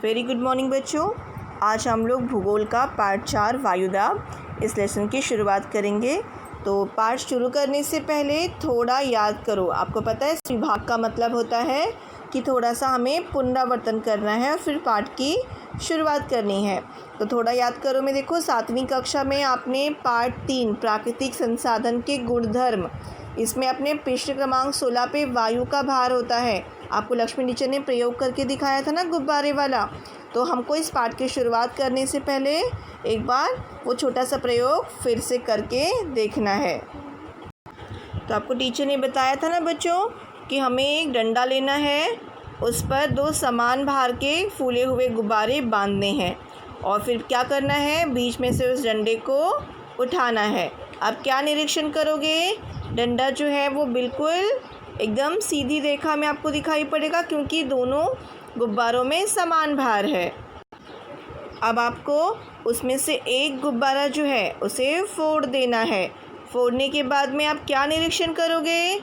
Very good morning बच्चों। आज हम लोग भूगोल का पार्ट 4 वायुदाब इस लेसन की शुरुआत करेंगे। तो पार्ट शुरू करने से पहले थोड़ा याद करो। आपको पता है इस विभाग का मतलब होता है कि थोड़ा सा हमें पुनरावर्तन करना है और फिर पाठ की शुरुआत करनी है। तो थोड़ा याद करो। मैं देखो 7वीं कक्षा में आपने पार्ट 3 प्राकृतिक संसाधन के गुणधर्म, इसमें अपने पृष्ठ क्रमांक 16 पे वायु का भार होता है। आपको लक्ष्मी टीचर ने प्रयोग करके दिखाया था ना गुब्बारे वाला। तो हमको इस पाठ की शुरुआत करने से पहले एक बार वो छोटा सा प्रयोग फिर से करके देखना है। तो आपको टीचर ने बताया था ना बच्चों कि हमें एक डंडा लेना है, उस पर 2 समान भार के फूले हुए गुब्बारे बांधने हैं और फिर क्या करना है, बीच में से उस डंडे को उठाना है। अब क्या निरीक्षण करोगे, डंडा जो है वो बिल्कुल एकदम सीधी रेखा में आपको दिखाई पड़ेगा क्योंकि दोनों गुब्बारों में समान भार है। अब आपको उसमें से एक गुब्बारा जो है उसे फोड़ देना है। फोड़ने के बाद में आप क्या निरीक्षण करोगे,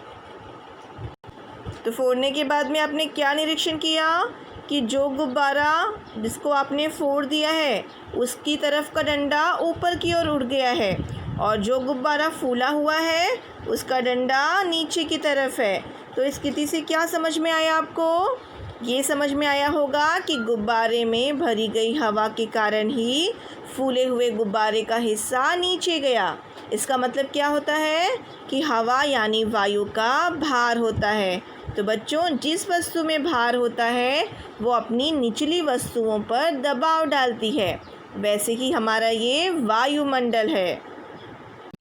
तो फोड़ने के बाद में आपने क्या निरीक्षण किया कि जो गुब्बारा जिसको आपने फोड़ दिया है उसकी तरफ का डंडा ऊपर की ओर उड़ गया है और जो गुब्बारा फूला हुआ है उसका डंडा नीचे की तरफ है। तो इस स्थिति से क्या समझ में आया आपको, ये समझ में आया होगा कि गुब्बारे में भरी गई हवा के कारण ही फूले हुए गुब्बारे का हिस्सा नीचे गया। इसका मतलब क्या होता है कि हवा यानी वायु का भार होता है। तो बच्चों, जिस वस्तु में भार होता है वो अपनी निचली वस्तुओं पर दबाव डालती है। वैसे ही हमारा ये वायुमंडल है।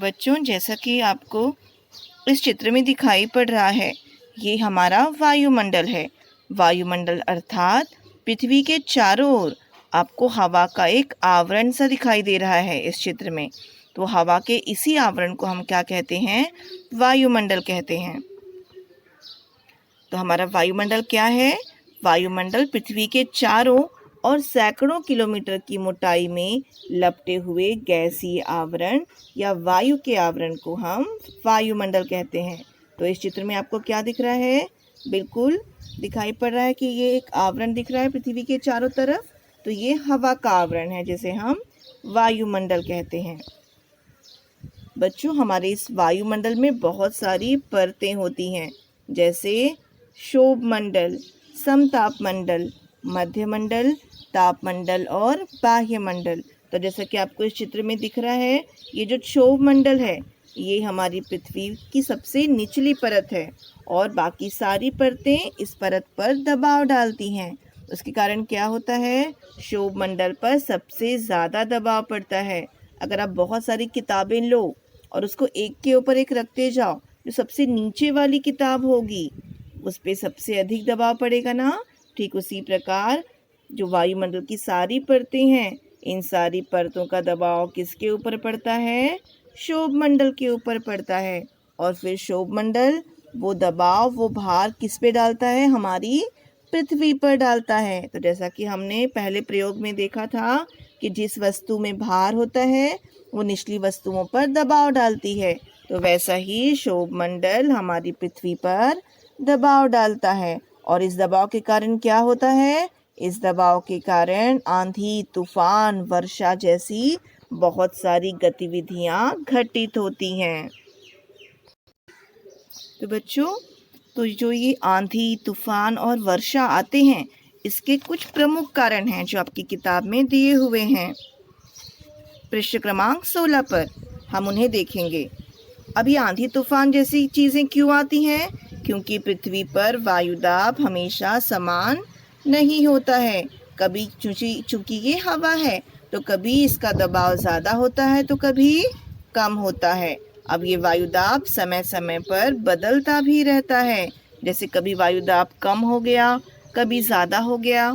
बच्चों, जैसा कि आपको इस चित्र में दिखाई पड़ रहा है, ये हमारा वायुमंडल है। वायुमंडल अर्थात पृथ्वी के चारों ओर आपको हवा का एक आवरण सा दिखाई दे रहा है इस चित्र में। तो हवा के इसी आवरण को हम क्या कहते हैं, वायुमंडल कहते हैं। तो हमारा वायुमंडल क्या है, वायुमंडल पृथ्वी के चारों और सैकड़ों किलोमीटर की मोटाई में लपटे हुए गैसीय आवरण या वायु के आवरण को हम वायुमंडल कहते हैं। तो इस चित्र में आपको क्या दिख रहा है, बिल्कुल दिखाई पड़ रहा है कि ये एक आवरण दिख रहा है पृथ्वी के चारों तरफ। तो ये हवा का आवरण है जिसे हम वायुमंडल कहते हैं। बच्चों, हमारे इस वायुमंडल में बहुत सारी परतें होती हैं, जैसे शोभमंडल, समतापमंडल, मध्यमंडल, तापमंडल और बाह्यमंडल। तो जैसा कि आपको इस चित्र में दिख रहा है, ये जो शोभमंडल है ये हमारी पृथ्वी की सबसे निचली परत है और बाकी सारी परतें इस परत पर दबाव डालती हैं। उसके कारण क्या होता है, शोभमंडल पर सबसे ज़्यादा दबाव पड़ता है। अगर आप बहुत सारी किताबें लो और उसको एक के ऊपर एक रखते जाओ, जो सबसे नीचे वाली किताब होगी उस पर सबसे अधिक दबाव पड़ेगा ना। ठीक उसी प्रकार जो वायुमंडल की सारी परतें हैं, इन सारी परतों का दबाव किसके ऊपर पड़ता है, शोभमंडल के ऊपर पड़ता है। और फिर शोभमंडल वो दबाव, वो भार किस पे डालता है, हमारी पृथ्वी पर डालता है। तो जैसा कि हमने पहले प्रयोग में देखा था कि जिस वस्तु में भार होता है वो निचली वस्तुओं पर दबाव डालती है, तो वैसा ही शोभमंडल हमारी पृथ्वी पर दबाव डालता है। और इस दबाव के कारण क्या होता है, इस दबाव के कारण आंधी, तूफान, वर्षा जैसी बहुत सारी गतिविधियां घटित होती हैं। तो बच्चों, तो जो ये आंधी, तूफान और वर्षा आते हैं, इसके कुछ प्रमुख कारण हैं जो आपकी किताब में दिए हुए हैं पृष्ठ क्रमांक 16 पर। हम उन्हें देखेंगे। अब ये आंधी, तूफान जैसी चीज़ें क्यों आती हैं, क्योंकि पृथ्वी पर वायुदाब हमेशा समान नहीं होता है। कभी चूंकि ये हवा है तो कभी इसका दबाव ज़्यादा होता है तो कभी कम होता है। अब ये वायुदाब समय समय पर बदलता भी रहता है, जैसे कभी वायुदाब कम हो गया, कभी ज़्यादा हो गया।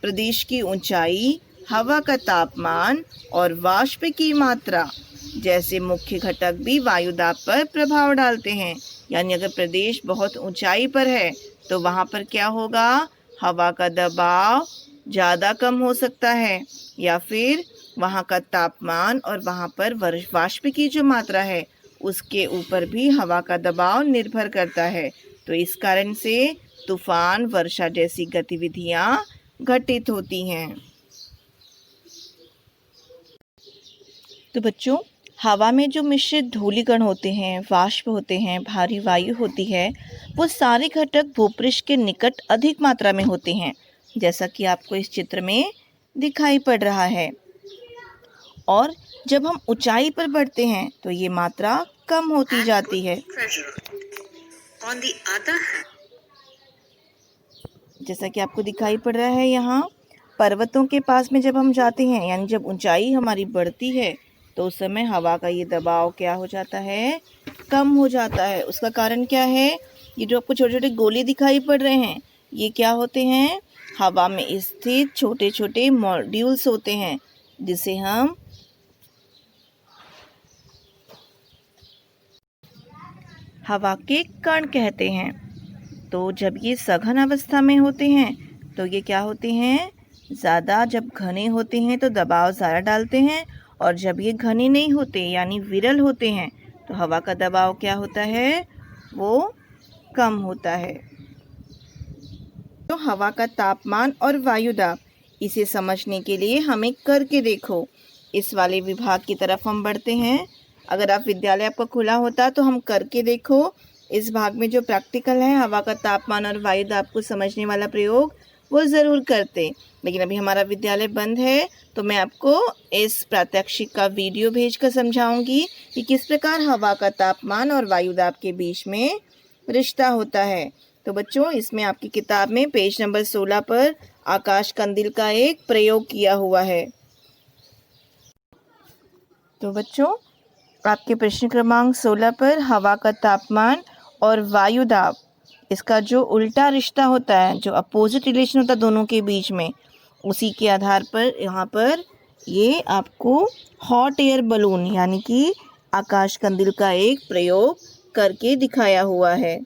प्रदेश की ऊंचाई, हवा का तापमान और वाष्प की मात्रा जैसे मुख्य घटक भी वायुदाब पर प्रभाव डालते हैं। यानी अगर प्रदेश बहुत ऊंचाई पर है तो वहाँ पर क्या होगा, हवा का दबाव ज़्यादा कम हो सकता है, या फिर वहाँ का तापमान और वहाँ पर वाष्प की जो मात्रा है उसके ऊपर भी हवा का दबाव निर्भर करता है। तो इस कारण से तूफान, वर्षा जैसी गतिविधियाँ घटित होती हैं। तो बच्चों, हवा में जो मिश्रित धूलिकण होते हैं, वाष्प होते हैं, भारी वायु होती है, वो सारे घटक भूपृष्ठ के निकट अधिक मात्रा में होते हैं, जैसा कि आपको इस चित्र में दिखाई पड़ रहा है। और जब हम ऊंचाई पर बढ़ते हैं तो ये मात्रा कम होती जाती है। जैसा कि आपको दिखाई पड़ रहा है यहाँ, पर्वतों के पास में जब हम जाते हैं, यानी जब ऊंचाई हमारी बढ़ती है, तो उस समय हवा का ये दबाव क्या हो जाता है, कम हो जाता है। उसका कारण क्या है? ये जो आपको छोटे छोटे गोले दिखाई पड़ रहे हैं, ये क्या होते हैं? हवा में स्थित छोटे छोटे मॉड्यूल्स होते हैं, जिसे हम हवा के कण कहते हैं। तो जब ये सघन अवस्था में होते हैं तो ये क्या होते हैं, ज़्यादा जब घने होते हैं तो दबाव ज़्यादा डालते हैं, और जब ये घने नहीं होते यानी विरल होते हैं तो हवा का दबाव क्या होता है, वो कम होता है। तो हवा का तापमान और वायु दाब, इसे समझने के लिए हमें करके देखो, इस वाले विभाग की तरफ हम बढ़ते हैं। अगर आप विद्यालय आपका खुला होता तो हम करके देखो इस भाग में जो प्रैक्टिकल है, हवा का तापमान और वायु दाब को समझने वाला प्रयोग, वो ज़रूर करते। लेकिन अभी हमारा विद्यालय बंद है, तो मैं आपको इस प्रात्यक्षिक का वीडियो भेजकर समझाऊंगी कि किस प्रकार हवा का तापमान और वायु दाब के बीच में रिश्ता होता है। तो बच्चों, इसमें आपकी किताब में पेज नंबर 16 पर आकाश कंदील का एक प्रयोग किया हुआ है। तो बच्चों, आपके प्रश्न क्रमांक 16 पर हवा का तापमान और वायु दाब, इसका जो उल्टा रिश्ता होता है, जो अपोजिट रिलेशन होता है दोनों के बीच में, उसी के आधार पर यहाँ पर ये आपको हॉट एयर बलून यानी कि आकाश कंदील का एक प्रयोग करके दिखाया हुआ है।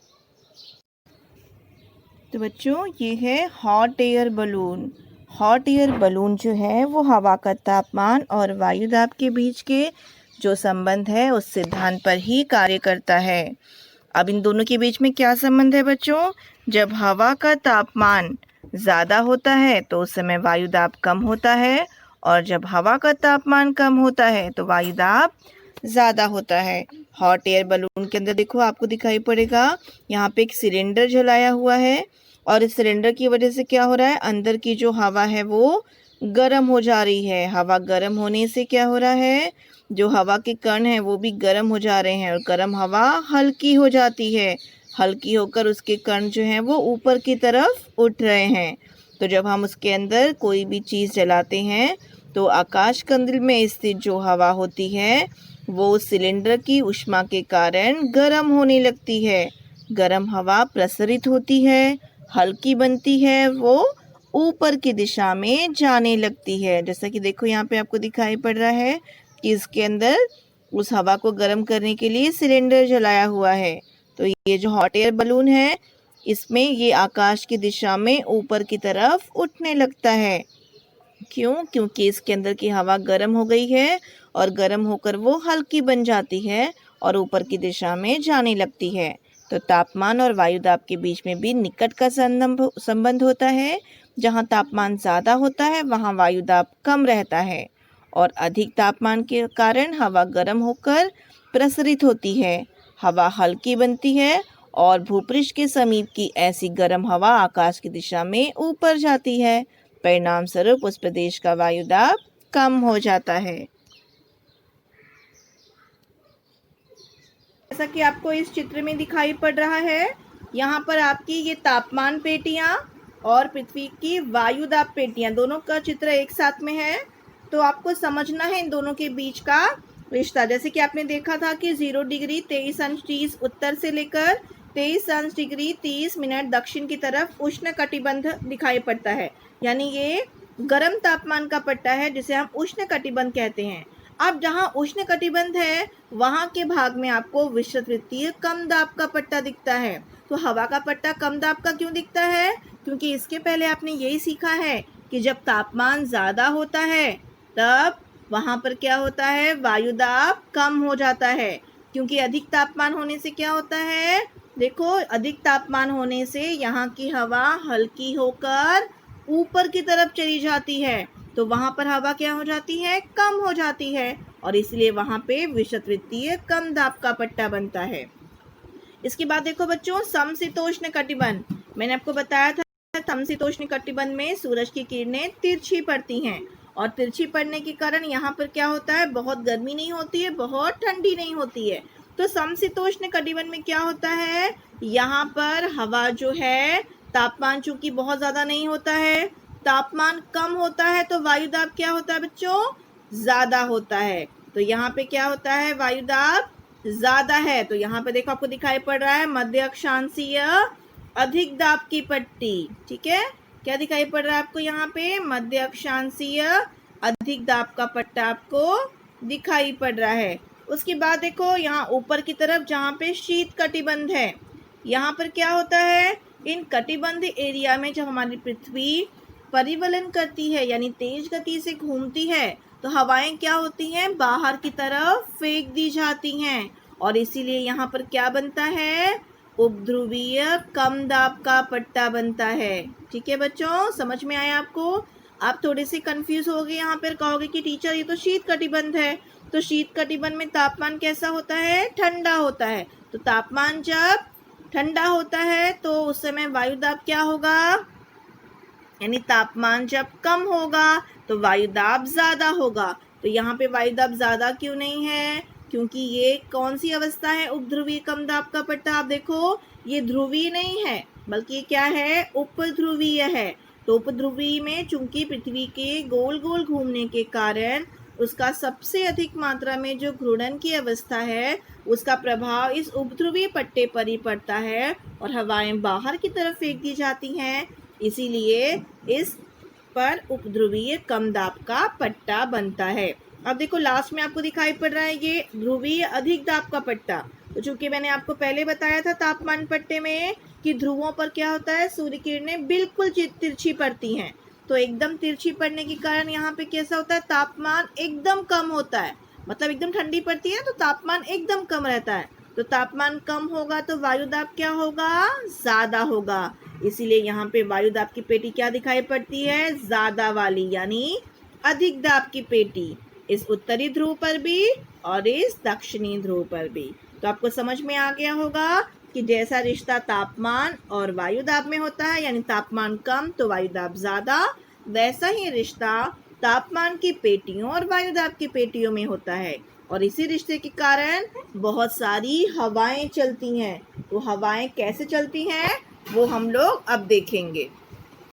तो बच्चों, ये है hot air balloon. Hot air balloon जो है वो हवा का तापमान और वायु दाब के बीच के जो संबंध है उस सिद्धांत पर ही कार्य करता है। अब इन दोनों के बीच में क्या संबंध है बच्चों? जब हवा का तापमान ज़्यादा होता है तो उस समय वायु दाब कम होता है, और जब हवा का तापमान कम होता है तो वायु दाब ज़्यादा होता है। हॉट एयर बलून के अंदर देखो, आपको दिखाई पड़ेगा यहाँ पे एक सिलेंडर जलाया हुआ है, और इस सिलेंडर की वजह से क्या हो रहा है, अंदर की जो हवा है वो गर्म हो जा रही है। हवा गर्म होने से क्या हो रहा है, जो हवा के कण हैं वो भी गर्म हो जा रहे हैं, और गर्म हवा हल्की हो जाती है। हल्की होकर उसके कण जो हैं वो ऊपर की तरफ उठ रहे हैं। तो जब हम उसके अंदर कोई भी चीज़ जलाते हैं तो आकाश कंदील में स्थित जो हवा होती है वो सिलेंडर की ऊष्मा के कारण गर्म होने लगती है। गर्म हवा प्रसरित होती है, हल्की बनती है, वो ऊपर की दिशा में जाने लगती है। जैसा कि देखो यहाँ पे आपको दिखाई पड़ रहा है कि इसके अंदर उस हवा को गर्म करने के लिए सिलेंडर जलाया हुआ है। तो ये जो हॉट एयर बलून है, इसमें ये आकाश की दिशा में ऊपर की तरफ उठने लगता है। क्यों? क्योंकि इसके अंदर की हवा गर्म हो गई है, और गर्म होकर वो हल्की बन जाती है और ऊपर की दिशा में जाने लगती है। तो तापमान और वायु दाब के बीच में भी निकट का संबंध होता है। जहाँ तापमान ज़्यादा होता है वहाँ वायु दाब कम रहता है, और अधिक तापमान के कारण हवा गर्म होकर प्रसरित होती है, हवा हल्की बनती है, और भूपृष्ठ के समीप की ऐसी गर्म हवा आकाश की दिशा में ऊपर जाती है। परिणाम स्वरूप उस प्रदेश का वायु दाब कम हो जाता है। जैसा कि आपको इस चित्र में दिखाई पड़ रहा है, यहाँ पर आपकी ये तापमान पेटियाँ और पृथ्वी की वायु दाब पेटियाँ, दोनों का चित्र एक साथ में है। तो आपको समझना है इन दोनों के बीच का रिश्ता। जैसे कि आपने देखा था कि 0 डिग्री 23 अंश 30 उत्तर से लेकर 23 अंश डिग्री 30 मिनट दक्षिण की तरफ उष्ण कटिबंध दिखाई पड़ता है, यानी ये गर्म तापमान का पट्टा है जिसे हम उष्ण कटिबंध कहते हैं। अब जहाँ उष्ण कटिबंध है वहाँ के भाग में आपको विषुववृत्तीय कम दाब का पट्टा दिखता है। तो हवा का पट्टा कम दाब का क्यों दिखता है? क्योंकि इसके पहले आपने यही सीखा है कि जब तापमान ज़्यादा होता है तब वहाँ पर क्या होता है, वायु दाब कम हो जाता है। क्योंकि अधिक तापमान होने से क्या होता है, देखो, अधिक तापमान होने से यहाँ की हवा हल्की होकर ऊपर की तरफ चली जाती है तो वहाँ पर हवा क्या हो जाती है, कम हो जाती है, और इसलिए वहाँ पे विषुववृत्तीय कम दाब का पट्टा बनता है। इसके बाद देखो बच्चों, समशीतोष्ण कटिबंध। मैंने आपको बताया था समशीतोष्ण कटिबंध में सूरज की किरणें तिरछी पड़ती हैं, और तिरछी पड़ने के कारण यहाँ पर क्या होता है, बहुत गर्मी नहीं होती है, बहुत ठंडी नहीं होती है। तो समशीतोष्ण कटिबंध में क्या होता है, यहाँ पर हवा जो है, तापमान चूंकि बहुत ज्यादा नहीं होता है, तापमान कम होता है, तो वायुदाब क्या होता है बच्चों, ज्यादा होता है। तो यहाँ पे क्या होता है, वायुदाब ज्यादा है। तो यहाँ पे देखो आपको दिखाई पड़ रहा है मध्य अक्षांशीय अधिक दाब की पट्टी। ठीक है, क्या दिखाई पड़ रहा है आपको, यहाँ पे मध्य अक्षांशीय अधिक दाब का पट्टा आपको दिखाई पड़ रहा है। उसके बाद देखो यहाँ ऊपर की तरफ जहाँ पे शीत कटिबंध है, यहाँ पर क्या होता है, इन कटिबंध एरिया में जब हमारी पृथ्वी परिवलन करती है यानी तेज गति से घूमती है, तो हवाएं क्या होती हैं, बाहर की तरफ फेंक दी जाती हैं, और इसीलिए यहाँ पर क्या बनता है, उपध्रुवीय कम दाब का पट्टा बनता है। ठीक है बच्चों, समझ में आया आपको? आप थोड़े से कंफ्यूज हो गए, यहाँ पर कहोगे कि टीचर ये तो शीत कटिबंध है, तो शीत कटिबंध में तापमान कैसा होता है, ठंडा होता है। तो तापमान जब ठंडा होता है तो उस समय वायुदाब क्या होगा, यानी तापमान जब कम होगा तो वायुदाब ज्यादा होगा। तो यहाँ पे वायुदाब ज्यादा क्यों नहीं है, क्योंकि ये कौन सी अवस्था है, उपध्रुवीय कम दाब का पट्टा। आप देखो ये ध्रुवीय नहीं है, बल्कि क्या है, उपध्रुवीय है। तो उपध्रुवीय में चूंकि पृथ्वी के गोल गोल घूमने के कारण उसका सबसे अधिक मात्रा में जो घूर्णन की अवस्था है, उसका प्रभाव इस उपध्रुवीय पट्टे पर ही पड़ता है, और हवाएं बाहर की तरफ फेंक दी जाती हैं, इसीलिए इस पर उपध्रुवीय कम दाब का पट्टा बनता है। अब देखो लास्ट में आपको दिखाई पड़ रहा है ये ध्रुवीय अधिक दाब का पट्टा। तो चूंकि मैंने आपको पहले बताया था तापमान पट्टे में कि ध्रुवों पर क्या होता है, सूर्य किरणें बिल्कुल तिरछी पड़ती हैं, तो एकदम तिरछी पड़ने के कारण यहाँ पे कैसा होता है, तापमान एकदम कम होता है, मतलब एकदम ठंडी पड़ती है तो तापमान एकदम कम रहता है। तो तापमान कम होगा तो वायुदाब क्या होगा, ज्यादा होगा, इसीलिए यहाँ पे वायुदाब की पेटी क्या दिखाई पड़ती है, ज्यादा वाली, यानी अधिक दाब की पेटी, इस उत्तरी ध्रुव पर भी और इस दक्षिणी ध्रुव पर भी। तो आपको समझ में आ गया होगा कि जैसा रिश्ता तापमान और वायुदाब में होता है, यानी तापमान कम तो वायुदाब ज्यादा, वैसा ही रिश्ता तापमान की पेटियों और वायुदाब की पेटियों में होता है, और इसी रिश्ते के कारण बहुत सारी हवाएं चलती हैं। तो हवाएं कैसे चलती हैं वो हम लोग अब देखेंगे।